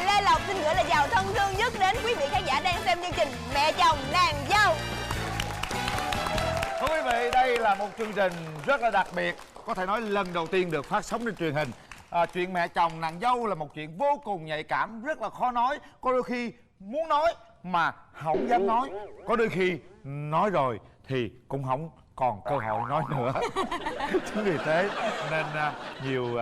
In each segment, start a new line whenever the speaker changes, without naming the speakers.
Lê Lộc xin gửi lời chào thân thương nhất đến quý vị khán giả đang xem chương trình Mẹ Chồng Nàng Dâu.
Thưa quý vị, đây là một chương trình rất là đặc biệt, có thể nói lần đầu tiên được phát sóng trên truyền hình. Chuyện mẹ chồng nàng dâu là một chuyện vô cùng nhạy cảm, rất là khó nói. Có đôi khi muốn nói mà không dám nói, có đôi khi nói rồi thì cũng không còn cơ hội nói nữa. Chính vì thế nên nhiều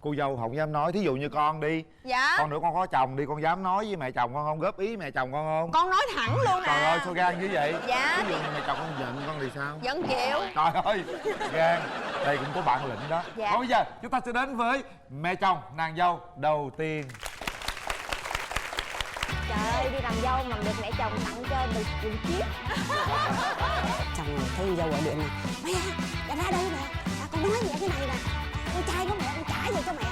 cô dâu không dám nói. Thí dụ như con đi.
Dạ.
Con nữa con có chồng đi, con dám nói với mẹ chồng con không? Góp ý mẹ chồng con không?
Con nói thẳng luôn
Trời
à.
ơi sao gan như vậy?
Dạ.
Ví dụ như mẹ chồng con giận con thì sao?
Vẫn chịu.
Trời ơi, gan. Đây cũng có bản lĩnh đó.
Dạ.
Còn bây giờ chúng ta sẽ đến với mẹ chồng nàng dâu đầu tiên.
Trời ơi, đi làm dâu mà được mẹ chồng tặng cho được tiền chiếc.
Chồng này thấy con dâu gọi điện này: mẹ, ra đây nè, con nói vậy cái này nè, con trai của mẹ con trả về cho mẹ.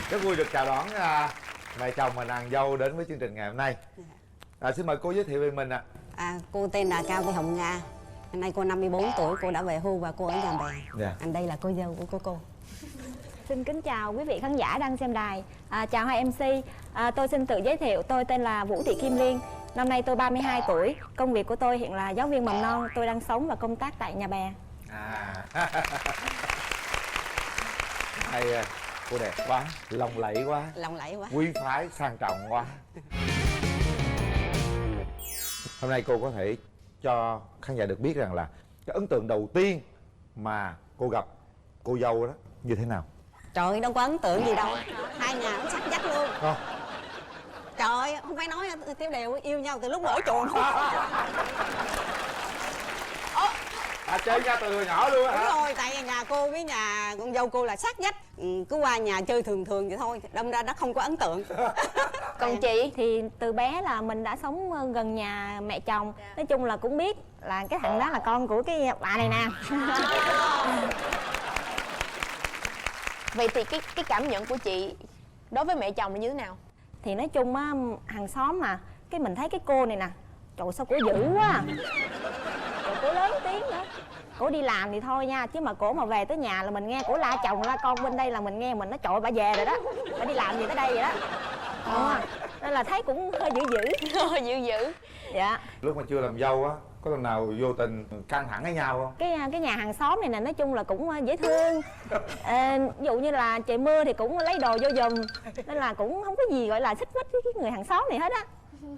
Rất vui được chào đón mẹ chồng và nàng dâu đến với chương trình ngày hôm nay. Xin mời cô giới thiệu về mình ạ.
Cô tên là Cao Thị Hồng Nga. Hôm nay cô 54 tuổi, cô đã về hưu và cô ở nhà bè.
Dạ.
Đây là cô dâu của cô.
Xin kính chào quý vị khán giả đang xem đài. Chào hai MC. Tôi xin tự giới thiệu, tôi tên là Vũ Thị Kim Liên. Năm nay tôi 32 tuổi. Công việc của tôi hiện là giáo viên mầm non. Tôi đang sống và công tác tại nhà bè.
Hay, cô đẹp quá, lộng lẫy quá,
Lộng lẫy quá.
quý phái sang trọng quá. Hôm nay cô có thể cho khán giả được biết rằng là cái ấn tượng đầu tiên mà cô gặp cô dâu đó như thế nào?
Trời ơi, đâu có ấn tượng gì đâu. Hai nhà cũng sắc dách luôn.
Không.
Trời ơi, không phải nói Tiểu Đều yêu nhau từ lúc mở chuồng thôi.
Chơi nhau từ hồi nhỏ luôn á
Đúng
hả?
rồi, tại nhà cô với nhà con dâu cô là sát vách. Cứ qua nhà chơi thường vậy thôi, đâm ra nó không có ấn tượng.
Còn chị thì từ bé là mình đã sống gần nhà mẹ chồng. Nói chung là cũng biết là cái thằng đó là con của cái bà này nè.
Vậy thì cái cảm nhận của chị đối với mẹ chồng là như thế nào?
Thì nói chung á, hàng xóm mà cái mình thấy cái cô này nè, trời sao cổ dữ quá. Rồi cổ lớn tiếng nữa. Cổ đi làm thì thôi nha, chứ mà cổ mà về tới nhà là mình nghe cổ la chồng la con bên đây là mình nghe mình nói trời ơi, bà về rồi đó, bà đi làm gì tới đây vậy đó. Nên là thấy cũng hơi dữ
Dữ.
Dạ.
Lúc mà chưa làm dâu á, có lần nào vô tình căng thẳng với nhau không?
Cái nhà hàng xóm này nè nói chung là cũng dễ thương. Ví dụ như là trời mưa thì cũng lấy đồ vô giùm, nên là cũng không có gì gọi là xích mích với cái người hàng xóm này hết á.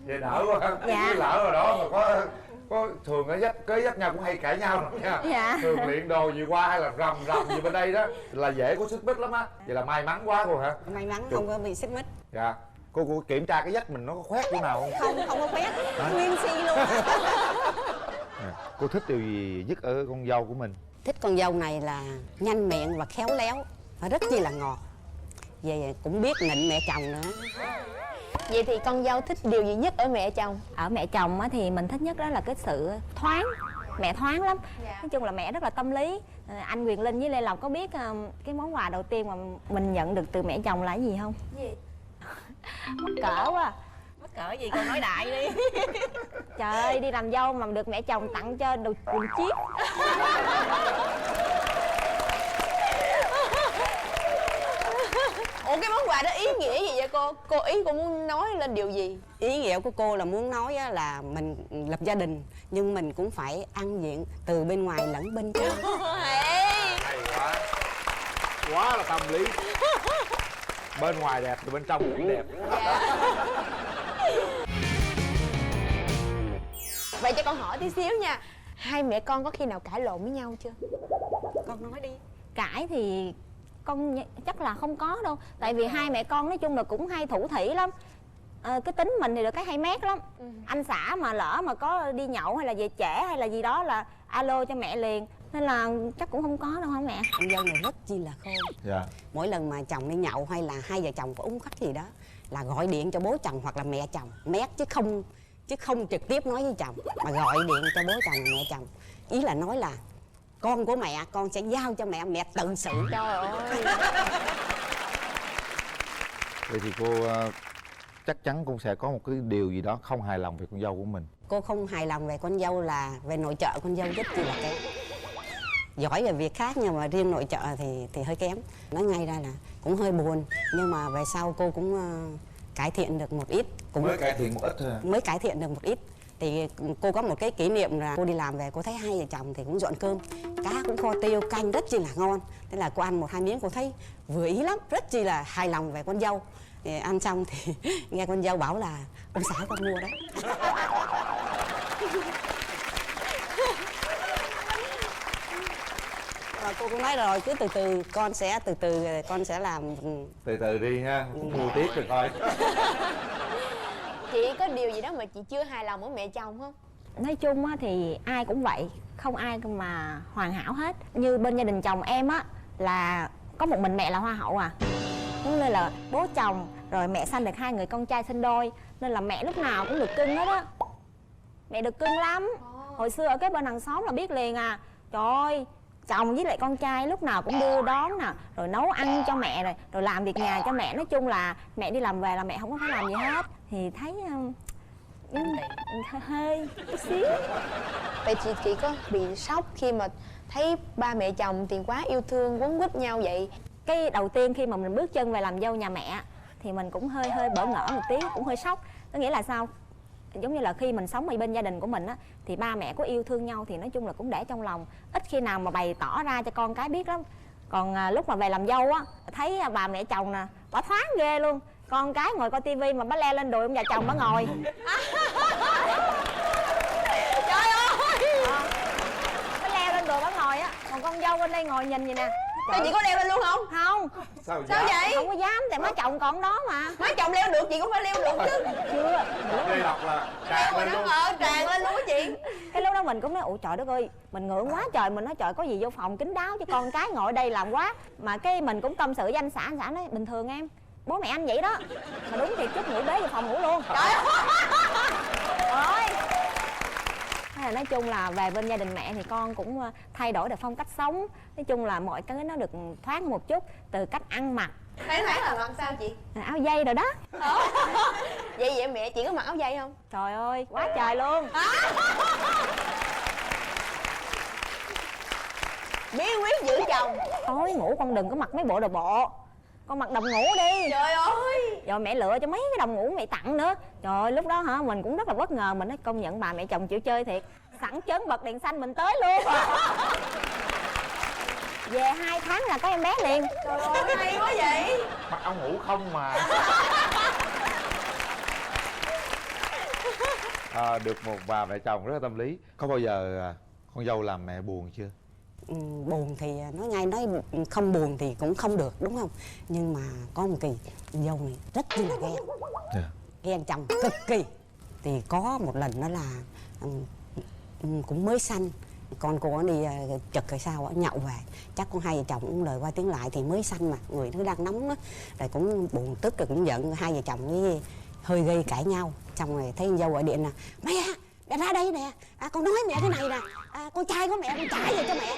Vậy đỡ quá.
Dạ.
Lỡ rồi đó mà có thường ở kế dắt nhau cũng hay cãi nhau lắm nha.
Dạ.
Thường luyện đồ gì qua hay là rầm gì bên đây đó là dễ có xích mích lắm á. Vậy là may mắn quá cô hả?
May mắn không có bị xích mích.
Dạ. Cô kiểm tra cái dách mình nó có khoét chỗ nào không?
Không có quét, nguyên si luôn.
Cô thích điều gì nhất ở con dâu của mình?
Thích con dâu này là nhanh miệng và khéo léo và rất chi là ngọt. Về cũng biết nịnh mẹ chồng nữa.
Vậy thì con dâu thích điều gì nhất ở mẹ chồng?
Ở mẹ chồng á, thì mình thích nhất đó là cái sự thoáng. Mẹ thoáng lắm. Nói chung là mẹ rất là tâm lý. Anh Quyền Linh với Lê Lộc có biết cái món quà đầu tiên mà mình nhận được từ mẹ chồng là cái gì không?
Gì?
Mắc cỡ quá.
Mắc cỡ gì con nói đại đi.
Trời ơi, đi làm dâu mà được mẹ chồng tặng cho đồ quần chiếc.
Ủa cái món quà đó ý nghĩa gì vậy cô? Cô ý cô muốn nói lên điều gì?
Ý nghĩa của cô là muốn nói là mình lập gia đình nhưng mình cũng phải ăn diện từ bên ngoài lẫn bên trong.
Hay quá. Quá là tâm lý. Bên ngoài đẹp thì bên trong cũng đẹp.
Vậy cho con hỏi tí xíu nha. Hai mẹ con có khi nào cãi lộn với nhau chưa?
Con nói đi.
Cãi thì con chắc là không có đâu. Tại vì hai mẹ con nói chung là cũng hay thủ thỉ lắm. Cái tính mình thì được cái hay mét lắm. Anh xã mà lỡ mà có đi nhậu hay là về trễ hay là gì đó là alo cho mẹ liền. Nên là chắc cũng không có đâu hả mẹ?
Con dâu này rất chi là khôn.
Dạ.
Mỗi lần mà chồng đi nhậu hay là hai vợ chồng có uống khách gì đó là gọi điện cho bố chồng hoặc là mẹ chồng mét, chứ không trực tiếp nói với chồng mà gọi điện cho bố chồng mẹ chồng. Ý là nói là con của mẹ con sẽ giao cho mẹ, mẹ tự xử.
Trời ơi.
Vậy thì cô chắc chắn cũng sẽ có một cái điều gì đó không hài lòng về con dâu của mình.
cô không hài lòng về con dâu là về nội trợ con dâu rất chi là kém. Giỏi về việc khác nhưng mà riêng nội trợ thì hơi kém. Nói ngay ra là cũng hơi buồn, nhưng mà về sau cô cũng cải thiện được một ít. Cũng
mới cải thiện một ít thôi à?
Mới cải thiện được một ít. Thì cô có một cái kỷ niệm là cô đi làm về cô thấy hai vợ chồng thì cũng dọn cơm, cá cũng kho tiêu canh rất chi là ngon. Thế là cô ăn một hai miếng cô thấy vừa ý lắm, rất chi là hài lòng về con dâu. Thì ăn xong thì nghe con dâu bảo là ông xã con mua đấy. Và cô cũng nói rồi, cứ từ từ con sẽ con sẽ làm.
Từ từ đi ha, cũng mua tiếp rồi coi.
Chị có điều gì đó mà chị chưa hài lòng ở mẹ chồng không?
Nói chung á thì ai cũng vậy, không ai mà hoàn hảo hết. Như bên gia đình chồng em á là có một mình mẹ là hoa hậu à. Nên là bố chồng rồi mẹ sanh được 2 người con trai sinh đôi, nên là mẹ lúc nào cũng được cưng hết á. Mẹ được cưng lắm. Hồi xưa ở cái bên hàng xóm là biết liền à. Trời ơi, chồng với lại con trai lúc nào cũng đưa đón nè, rồi nấu ăn cho mẹ, rồi làm việc nhà cho mẹ. Nói chung là mẹ đi làm về là mẹ không có phải làm gì hết. Thì thấy hơi chút xíu.
Vậy chị có bị sốc khi mà thấy ba mẹ chồng tiền quá yêu thương quấn quýt nhau vậy?
Cái đầu tiên khi mà mình bước chân về làm dâu nhà mẹ thì mình cũng hơi bỡ ngỡ một tí, cũng hơi sốc. Có nghĩa là sao? Giống như là khi mình sống ở bên gia đình của mình á, thì ba mẹ có yêu thương nhau thì nói chung là cũng để trong lòng, ít khi nào mà bày tỏ ra cho con cái biết lắm. Còn lúc mà về làm dâu á, thấy bà mẹ chồng nè, bà thoáng ghê luôn. Con cái ngồi coi tivi mà bà leo lên đùi ông già chồng bà ngồi.
Trời ơi!
Bà leo lên đùi bà ngồi á, còn con dâu bên đây ngồi nhìn vậy nè.
Thế chị có leo lên luôn không?
Không.
Sao
vậy?
Không có dám, tại má chồng còn đó mà.
Má chồng leo được chị cũng phải leo được chứ.
Chưa.
Đây đọc là tràn lên luôn.
Tràn lên luôn á chị.
Cái lúc đó mình cũng nói ủa trời đất ơi, mình ngưỡng quá trời. Mình nói trời có gì vô phòng kín đáo cho con cái ngồi đây làm quá. Mà cái mình cũng tâm sự với anh xã nói bình thường em, bố mẹ anh vậy đó. Mà đúng thiệt chút ngủ bế vào phòng ngủ luôn. Trời ơi. Nói chung là về bên gia đình mẹ thì con cũng thay đổi được phong cách sống. Nói chung là mọi cái nó được thoáng một chút. Từ cách ăn mặc.
Thoáng là làm sao chị?
Áo dây rồi đó.
Vậy mẹ chị có mặc áo dây không?
Trời ơi, quá trời luôn.
Bí quyết giữ chồng.
Tối ngủ con đừng có mặc mấy bộ đồ bộ, con mặc đồng ngủ đi.
Trời ơi.
Rồi mẹ lựa cho mấy cái đồng ngủ mẹ tặng nữa. Trời ơi, lúc đó hả mình cũng rất là bất ngờ. Mình nói công nhận bà mẹ chồng chịu chơi thiệt. Sẵn chớn bật đèn xanh mình tới luôn. Về 2 tháng là có em bé liền.
Trời ơi, hay quá vậy.
Mặc áo ngủ không mà. Được một bà mẹ chồng rất là tâm lý. Có bao giờ con dâu làm mẹ buồn chưa?
Buồn thì nói ngay nói không buồn thì cũng không được đúng không? Nhưng mà có một kỳ dâu này rất là ghen. Ghen chồng cực kỳ. Thì có một lần đó là cũng mới sanh, con cô đi trực hay sao á, nhậu về chắc con hai vợ chồng cũng lời qua tiếng lại thì mới sanh mà người nó đang nóng á, rồi cũng buồn tức rồi cũng giận, hai vợ chồng với hơi gây cãi nhau. Xong rồi thấy con dâu gọi điện nè, mẹ ra đây nè, con nói mẹ cái này nè, con trai của mẹ con trả về cho mẹ.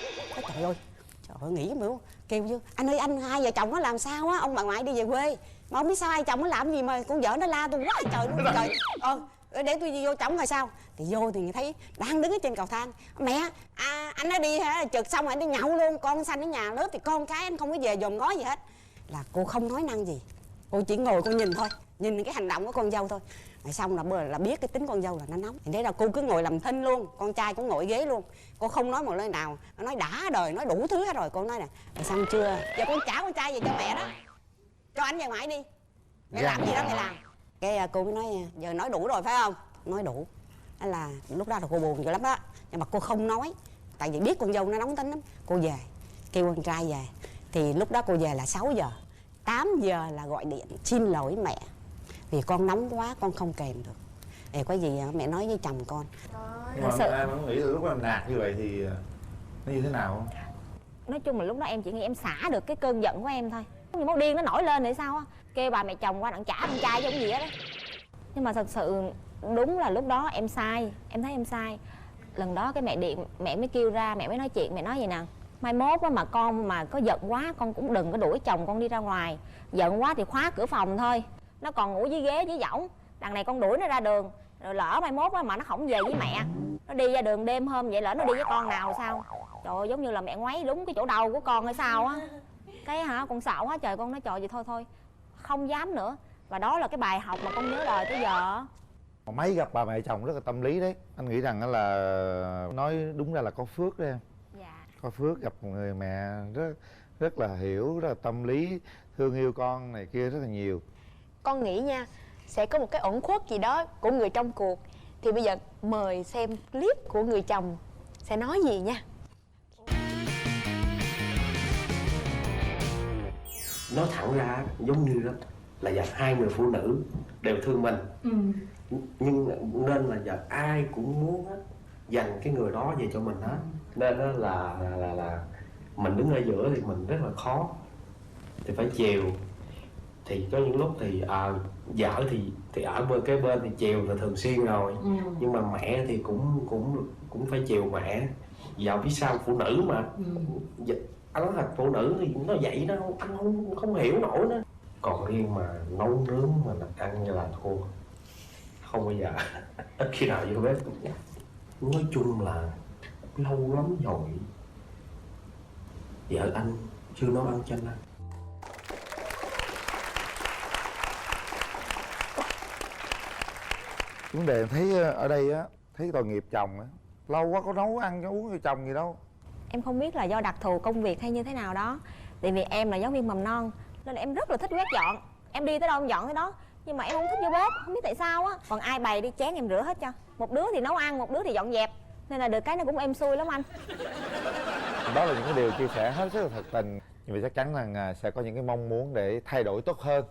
Trời ơi nghĩ mà kêu chứ anh ơi, anh hai vợ chồng nó làm sao á, ông bà ngoại đi về quê mà không biết sao hai chồng nó làm gì mà con vợ nó la tôi quá trời luôn. Trời để tôi vô trỏng rồi sao thì vô thì thấy đang đứng ở trên cầu thang, mẹ anh nó đi trượt xong rồi anh đi nhậu luôn, con sanh ở nhà lớp thì con cái anh không có về dòm ngó gì hết. Là cô không nói năng gì, cô chỉ ngồi cô nhìn thôi, nhìn cái hành động của con dâu thôi. Rồi xong là biết cái tính con dâu là nó nóng, thì thế là cô cứ ngồi làm thinh luôn, con trai cũng ngồi ghế luôn, cô không nói một lời nào. Nó nói đã đời, nói đủ thứ hết rồi. Cô nói nè, rồi xong chưa, giờ con trả con trai về cho mẹ đó, cho anh về ngoại đi, mẹ làm gì đó mẹ làm. Cái cô mới nói giờ nói đủ rồi phải không? Nói đủ. Đó là lúc đó là cô buồn dữ lắm đó, nhưng mà cô không nói tại vì biết con dâu nó nóng tính lắm. Cô về kêu con trai về, thì lúc đó cô về là 6 giờ, 8 giờ là gọi điện xin lỗi mẹ vì con nóng quá con không kèm được, để có gì mẹ nói với chồng con.
Nhưng mà em không nghĩ là lúc em nạt như vậy thì nó như thế nào?
Nói chung là lúc đó em chỉ nghĩ em xả được cái cơn giận của em thôi. Như máu điên nó nổi lên thì sao á, kêu bà mẹ chồng qua đặng trả con trai chứ không gì hết đó. Nhưng mà thật sự đúng là lúc đó em sai, em thấy em sai. Lần đó cái mẹ điện, mẹ mới kêu ra, mẹ mới nói chuyện, mẹ nói vậy nè, mai mốt á mà con mà có giận quá con cũng đừng có đuổi chồng con đi ra ngoài, giận quá thì khóa cửa phòng thôi, nó còn ngủ dưới ghế dưới võng, đằng này con đuổi nó ra đường, rồi lỡ mai mốt á mà nó không về với mẹ, nó đi ra đường đêm hôm vậy, lỡ nó đi với con nào thì sao? Trời ơi, giống như là mẹ ngoáy đúng cái chỗ đầu của con hay sao á. Cái hả, con sợ quá trời, con nói trời vậy thôi thôi không dám nữa. Và đó là cái bài học mà con nhớ đời tới giờ.
Mấy gặp bà mẹ chồng rất là tâm lý đấy. Anh nghĩ rằng là nói đúng ra là có phước đấy em.
Dạ.
Có phước gặp một người mẹ rất là hiểu, rất là tâm lý, thương yêu con này kia rất là nhiều.
Con nghĩ nha, sẽ có một cái uẩn khuất gì đó của người trong cuộc. Thì bây giờ mời xem clip của người chồng sẽ nói gì nha.
Nói thẳng ra giống như đó là giờ hai người phụ nữ đều thương mình, nhưng nên là giờ ai cũng muốn á dành cái người đó về cho mình hết, nên đó là mình đứng ở giữa thì mình rất là khó, thì phải chiều. Thì có những lúc thì vợ thì ở bên cái bên thì chiều là thường xuyên rồi, nhưng mà mẹ thì cũng phải chiều mẹ. Giờ biết sao phụ nữ mà, anh nói thật phụ nữ thì nó vậy đó, anh không hiểu nổi đó. Còn riêng mà nấu nướng mà ăn như là thua, không bao giờ ít khi nào vô bếp. Nói chung là lâu lắm rồi vợ anh chưa nấu ăn cho anh ăn.
Vấn đề em thấy ở đây á, thấy tội nghiệp chồng á, lâu quá có nấu ăn cho uống cho chồng gì đâu.
Em không biết là do đặc thù công việc hay như thế nào đó. Tại vì em là giáo viên mầm non nên là em rất là thích quét dọn. Em đi tới đâu em dọn tới đó. Nhưng mà em không thích vô bếp, không biết tại sao á. Còn ai bày đi chén em rửa hết cho. Một đứa thì nấu ăn, một đứa thì dọn dẹp. Nên là được cái nó cũng êm xuôi lắm anh.
Đó là những cái điều chia sẻ hết sức là thật tình. Nhưng mà chắc chắn rằng sẽ có những cái mong muốn để thay đổi tốt hơn.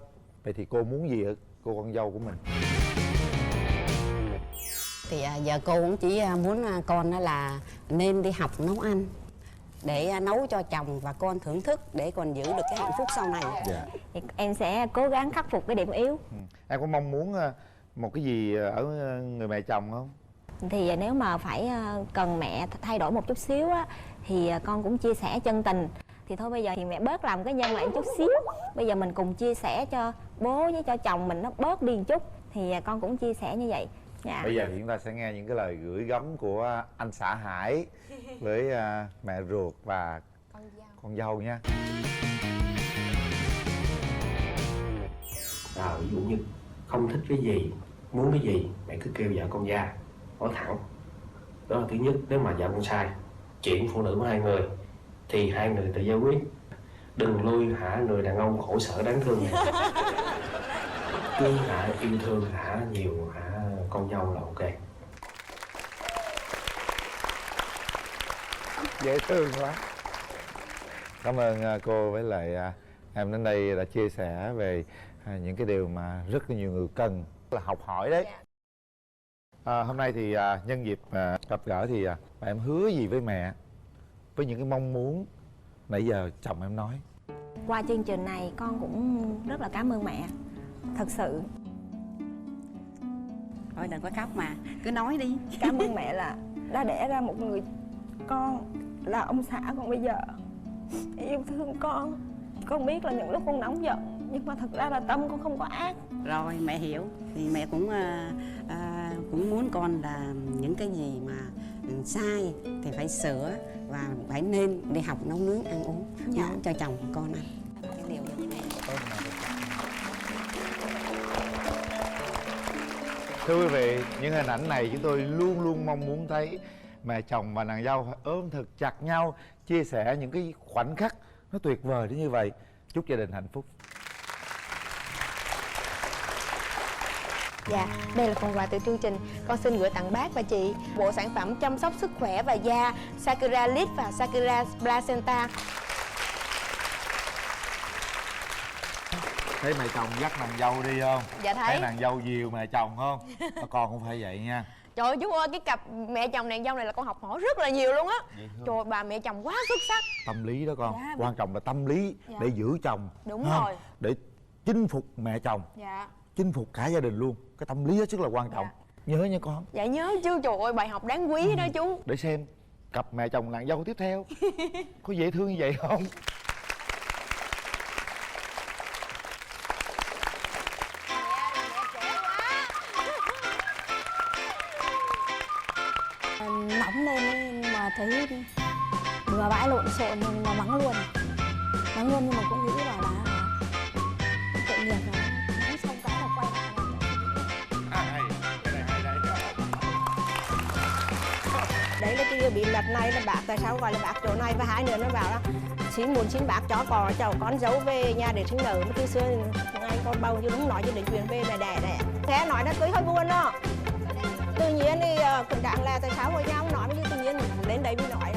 Vậy thì cô muốn gì ở cô con dâu của mình?
Thì giờ cô cũng chỉ muốn con là nên đi học nấu ăn để nấu cho chồng và con thưởng thức, để còn giữ được cái hạnh phúc sau này.
Dạ.
Thì em sẽ cố gắng khắc phục cái điểm yếu.
Em có mong muốn một cái gì ở người mẹ chồng không?
Thì nếu mà phải cần mẹ thay đổi một chút xíu á, thì con cũng chia sẻ chân tình. Thì thôi bây giờ thì mẹ bớt làm cái nhân lại một chút xíu. Bây giờ mình cùng chia sẻ cho bố với cho chồng mình nó bớt đi một chút. Thì con cũng chia sẻ như vậy. Dạ.
Bây giờ thì chúng ta sẽ nghe những cái lời gửi gắm của anh xã Hải với mẹ ruột và con dâu nha.
Ví dụ như không thích cái gì, muốn cái gì, mẹ cứ kêu vợ con ra, nói thẳng. Đó là thứ nhất. Nếu mà vợ con sai, chuyện phụ nữ của hai người thì hai người tự giải quyết. Đừng nuôi người đàn ông khổ sở đáng thương này. Cứ yêu thương nhiều con dâu là ok.
Dễ thương quá. Cảm ơn cô với lại em đến đây đã chia sẻ về những cái điều mà rất là nhiều người cần là học hỏi đấy. Hôm nay thì nhân dịp gặp gỡ thì em hứa gì với mẹ, với những cái mong muốn nãy giờ chồng em nói?
Qua chương trình này con cũng rất là cảm ơn mẹ. Thật sự.
Thôi đừng có khóc mà, cứ nói đi.
Cảm ơn mẹ là đã đẻ ra một người con là ông xã con bây giờ yêu thương con. Con biết là những lúc con nóng giận, nhưng mà thật ra là tâm con không có ác.
Rồi mẹ hiểu. Thì mẹ cũng muốn con là những cái gì mà sai thì phải sửa, và phải nên đi học nấu nướng ăn uống, nấu cho chồng con ăn. Cái điều đó mẹ.
Thưa quý vị, những hình ảnh này chúng tôi luôn luôn mong muốn thấy mẹ chồng và nàng dâu ôm thật chặt nhau, chia sẻ những cái khoảnh khắc nó tuyệt vời đến như vậy. Chúc gia đình hạnh phúc.
Dạ, đây là phần quà từ chương trình. Con xin gửi tặng bác và chị bộ sản phẩm chăm sóc sức khỏe và da Sakura Lip và Sakura Placenta.
Thấy mẹ chồng dắt nàng dâu đi không?
Dạ thấy.
Thấy nàng dâu dìu mẹ chồng không? Con cũng phải vậy nha.
Trời ơi chú ơi, cái cặp mẹ chồng nàng dâu này là con học hỏi rất là nhiều luôn á. Trời ơi, bà mẹ chồng quá xuất sắc.
Tâm lý đó con.
Dạ.
Quan trọng là tâm lý để giữ chồng.
Đúng
không?
rồi.
Để chinh phục mẹ chồng.
Dạ.
Chinh phục cả gia đình luôn. Cái tâm lý hết sức là quan trọng. Nhớ nha con.
Dạ nhớ chứ, trời ơi bài học đáng quý đó chú.
Để xem cặp mẹ chồng nàng dâu tiếp theo có dễ thương như vậy không?
thấy bừa bãi lộn xộn mà mắng luôn nhưng mà cũng nghĩ bảo là tội nghiệp rồi, mắng xong cái là quay lại là
hay cái này hay đấy.
đấy là cái bí mật này là bác tại sao gọi là bác chỗ này, và hai nữa nó bảo là muốn xin bác cho con giấu về nhà để sinh nở, mà từ xưa ngày con bầu chứ đúng nói cho đến chuyện về mẹ đẻ này, thế nói nó cưới hơi buồn đó. Tự nhiên thì cũng đáng là tại sao với nhau nói, nhưng tự nhiên đến đấy mới nói